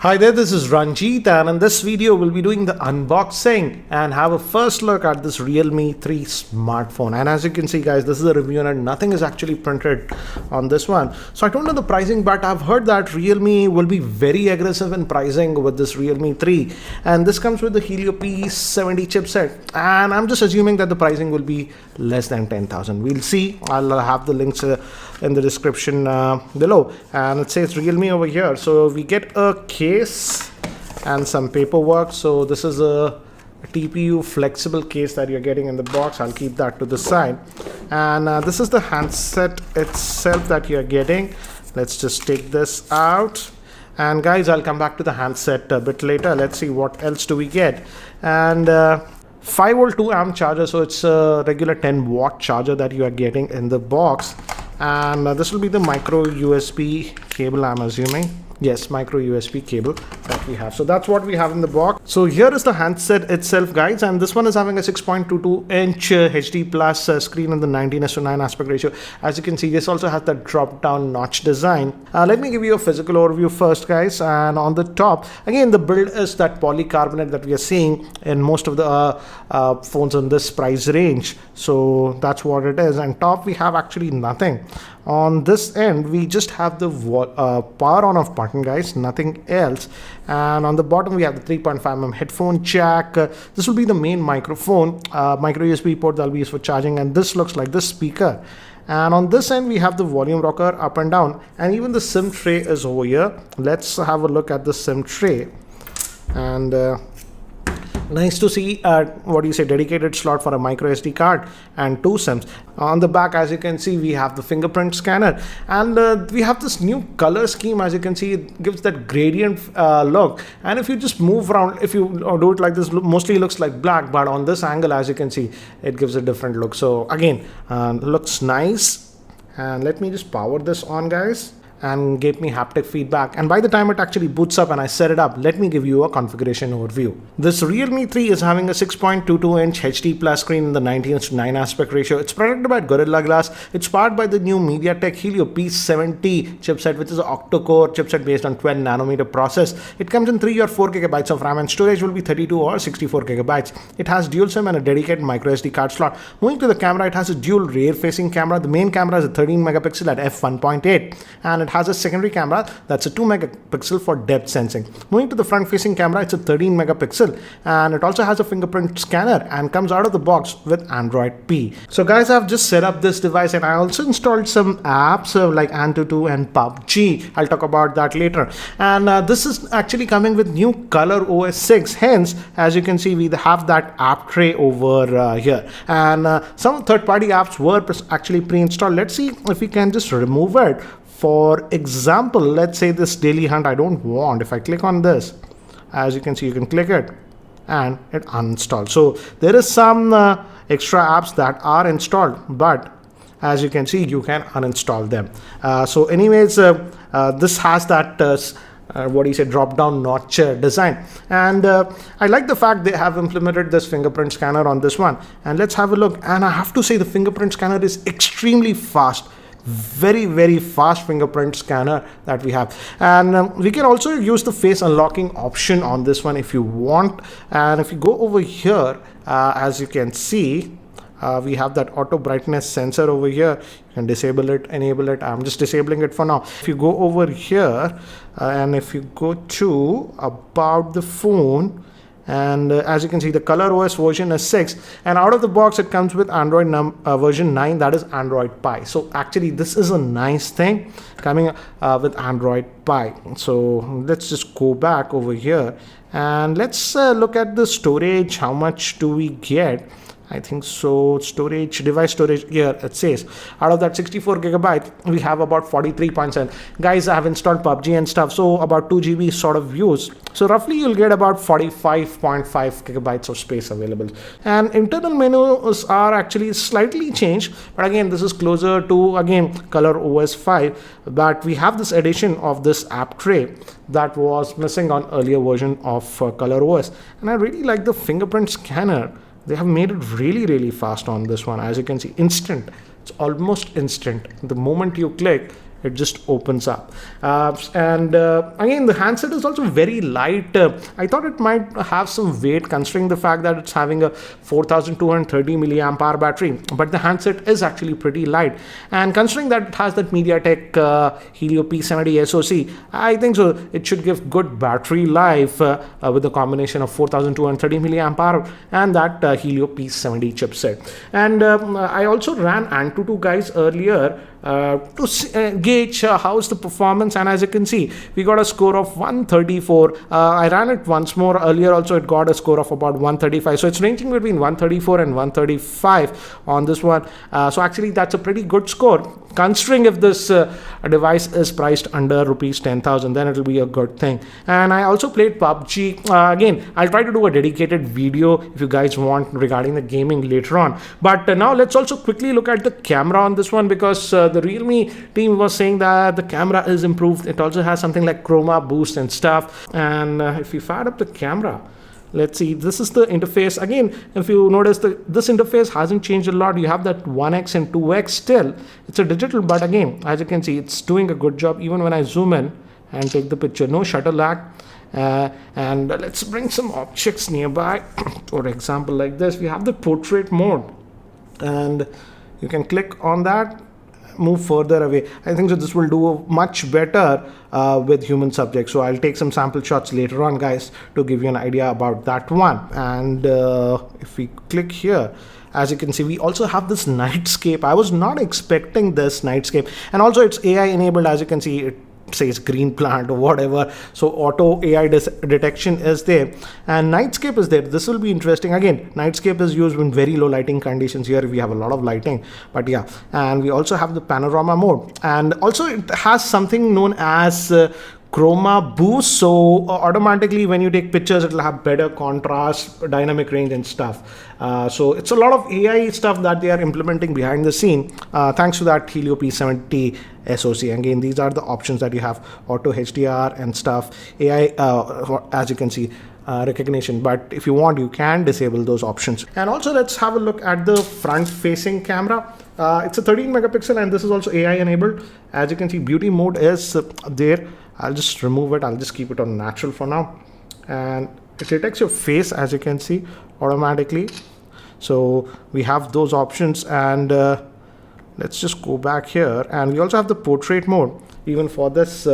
Hi there, this is Ranjit, and in this video we'll be doing the unboxing and have a first look at this Realme 3 smartphone. And as you can see guys, this is a review and nothing is actually printed on this one. So I don't know the pricing, but I've heard that Realme will be very aggressive in pricing with this Realme 3. And this comes with the Helio P70 chipset. And I'm just assuming that the pricing will be less than 10,000. We'll see. I'll have the links in the description below. And it says Realme over here. So we get a case and some paperwork. So this is a TPU flexible case that you're getting in the box. I'll keep that to the side. And this is the handset itself that you're getting. Let's just take this out. And guys, I'll come back to the handset a bit later. Let's see what else do we get. And 5 volt 2 amp charger, so it's a regular 10 watt charger that you are getting in the box. And this will be the micro USB cable, I'm assuming. Yes, micro USB cable that we have. So that's what we have in the box. So here is the handset itself guys, and this one is having a 6.22 inch HD plus screen in the 19:9 aspect ratio. As you can see, this also has the drop down notch design. Let me give you a physical overview first guys. And on the top, again, the build is that polycarbonate that we are seeing in most of the phones in this price range. So that's what it is. And top, we have actually nothing. On this end, we just have the power on off button guys, nothing else. And on the bottom, we have the 3.5mm headphone jack. This will be the main microphone, micro USB port that will be used for charging. And this looks like this speaker. And on this end, we have the volume rocker up and down. And even the SIM tray is over here. Let's have a look at the SIM tray. And nice to see dedicated slot for a micro SD card and 2 SIMs. On the back, as you can see, we have the fingerprint scanner, and we have this new color scheme. As you can see, it gives that gradient look. And if you just move around, if you do it like this, mostly looks like black, but on this angle, as you can see, it gives a different look. So again, looks nice. And let me just power this on guys, and gave me haptic feedback. And by the time it actually boots up and I set it up, let me give you a configuration overview. This Realme 3 is having a 6.22 inch HD plus screen in the 19:9 aspect ratio. It's protected by Gorilla Glass. It's powered by the new MediaTek Helio P70 chipset, which is an Octa Core chipset based on 12 nanometer process. It comes in 3 or 4 gigabytes of RAM, and storage will be 32 or 64 gigabytes. It has dual SIM and a dedicated micro SD card slot. Moving to the camera, it has a dual rear facing camera. The main camera is a 13 megapixel at f1.8, and it has a secondary camera that's a 2 megapixel for depth sensing. Moving to the front facing camera, it's a 13 megapixel, and it also has a fingerprint scanner and comes out of the box with Android P. So guys, I've just set up this device, and I also installed some apps like Antutu and PUBG. I'll talk about that later. And this is actually coming with new Color OS 6. Hence, as you can see, we have that app tray over here. And some third-party apps were actually pre-installed. Let's see if we can just remove it. For example, let's say this daily hunt I don't want. If I click on this, as you can see, you can click it and it uninstalls. So there is some extra apps that are installed, but as you can see, you can uninstall them. So anyways, this has that drop down notch design. And I like the fact they have implemented this fingerprint scanner on this one. And let's have a look. And I have to say, the fingerprint scanner is extremely fast. Very fast fingerprint scanner that we have. And we can also use the face unlocking option on this one if you want. And if you go over here, as you can see, we have that auto brightness sensor over here. You can disable it, enable it. I'm just disabling it for now. If you go over here, and if you go to about the phone, and as you can see, the Color OS version is 6, and out of the box it comes with Android version 9, that is Android Pie. So actually this is a nice thing coming with Android Pie. So let's just go back over here and let's look at the storage. How much do we get? I think so. Storage, device storage, here it says out of that 64 gigabyte, we have about 43.7. Guys, I have installed PUBG and stuff, so about 2 GB sort of use. So roughly you'll get about 45.5 gigabytes of space available. And internal menus are actually slightly changed, but again, this is closer to, again, Color OS 5. But we have this addition of this app tray that was missing on earlier version of Color OS. And I really like the fingerprint scanner. They have made it really fast on this one. As you can see, instant. It's almost instant. The moment you click, it just opens up. Again, the handset is also very light. I thought it might have some weight considering the fact that it's having a 4230 milliamp hour battery, but the handset is actually pretty light, and considering that it has that MediaTek Helio P70 SoC, I think so it should give good battery life with a combination of 4230 milliamp hour and that Helio P70 chipset. And I also ran Antutu guys earlier to gauge how's the performance, and as you can see, we got a score of 134. I ran it once more earlier also, it got a score of about 135, so it's ranging between 134 and 135 on this one. So actually that's a pretty good score considering if this device is priced under rupees 10,000, then it'll be a good thing. And I also played PUBG. Again, I'll try to do a dedicated video if you guys want regarding the gaming later on, but now let's also quickly look at the camera on this one, because the Realme team was saying that the camera is improved. It also has something like chroma boost and stuff. And if you fire up the camera, let's see, this is the interface. Again, if you notice, this interface hasn't changed a lot. You have that 1x and 2x still. It's a digital, but again, as you can see, it's doing a good job. Even when I zoom in and take the picture, no shutter lag. And let's bring some objects nearby. For example, like this, we have the portrait mode, and you can click on that, move further away. I think so this will do much better with human subjects. So I'll take some sample shots later on guys to give you an idea about that one. And if we click here, as you can see, we also have this nightscape. I was not expecting this nightscape, and also it's AI enabled. As you can see, it says green plant or whatever, so auto AI detection is there, and nightscape is there. This will be interesting. Again, nightscape is used in very low lighting conditions. Here we have a lot of lighting, but yeah. And we also have the panorama mode, and also it has something known as chroma boost, so automatically when you take pictures, it'll have better contrast, dynamic range and stuff. So it's a lot of AI stuff that they are implementing behind the scene, thanks to that Helio P70 SoC. Again, these are the options that you have: auto HDR and stuff, AI, as you can see, recognition. But if you want, you can disable those options. And also let's have a look at the front facing camera. It's a 13 megapixel, and this is also AI enabled. As you can see, beauty mode is there. I'll just remove it. I'll just keep it on natural for now, and it detects your face, as you can see, automatically. So we have those options. And let's just go back here, and we also have the portrait mode even for this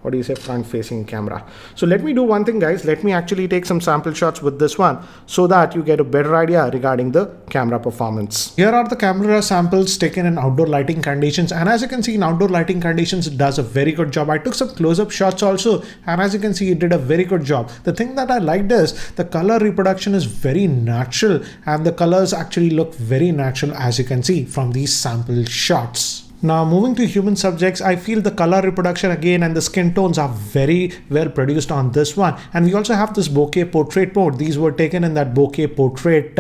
what do you say, front facing camera. So let me do one thing guys, let me actually take some sample shots with this one so that you get a better idea regarding the camera performance. Here are the camera samples taken in outdoor lighting conditions, and as you can see, in outdoor lighting conditions it does a very good job. I took some close-up shots also, and as you can see, it did a very good job. The thing that I liked is the color reproduction is very natural, and the colors actually look very natural, as you can see from these sample shots. Now moving to human subjects, I feel the color reproduction again and the skin tones are very well produced on this one. And we also have this bokeh portrait mode. These were taken in that bokeh portrait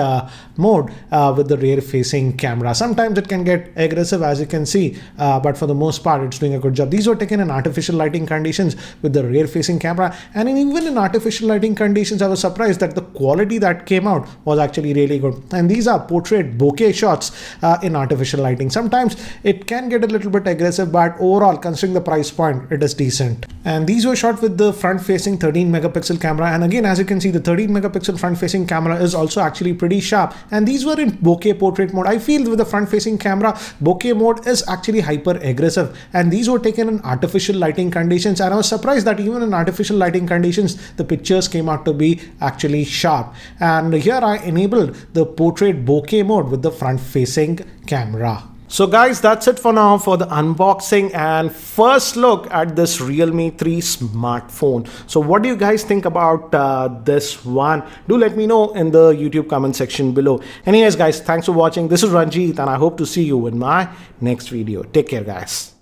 mode with the rear facing camera. Sometimes it can get aggressive, as you can see, but for the most part it's doing a good job. These were taken in artificial lighting conditions with the rear facing camera, and even in artificial lighting conditions I was surprised that the quality that came out was actually really good. And these are portrait bokeh shots in artificial lighting. Sometimes it can get a little bit aggressive, but overall, considering the price point, it is decent. And these were shot with the front facing 13 megapixel camera, and again, as you can see, the 13 megapixel front facing camera is also actually pretty sharp, and these were in bokeh portrait mode. I feel with the front facing camera, bokeh mode is actually hyper aggressive, and these were taken in artificial lighting conditions, and I was surprised that even in artificial lighting conditions the pictures came out to be actually sharp. And here I enabled the portrait bokeh mode with the front facing camera. So guys, that's it for now for the unboxing and first look at this Realme 3 smartphone. So what do you guys think about this one? Do let me know in the YouTube comment section below. Anyways guys, thanks for watching. This is Ranjit, and I hope to see you in my next video. Take care guys.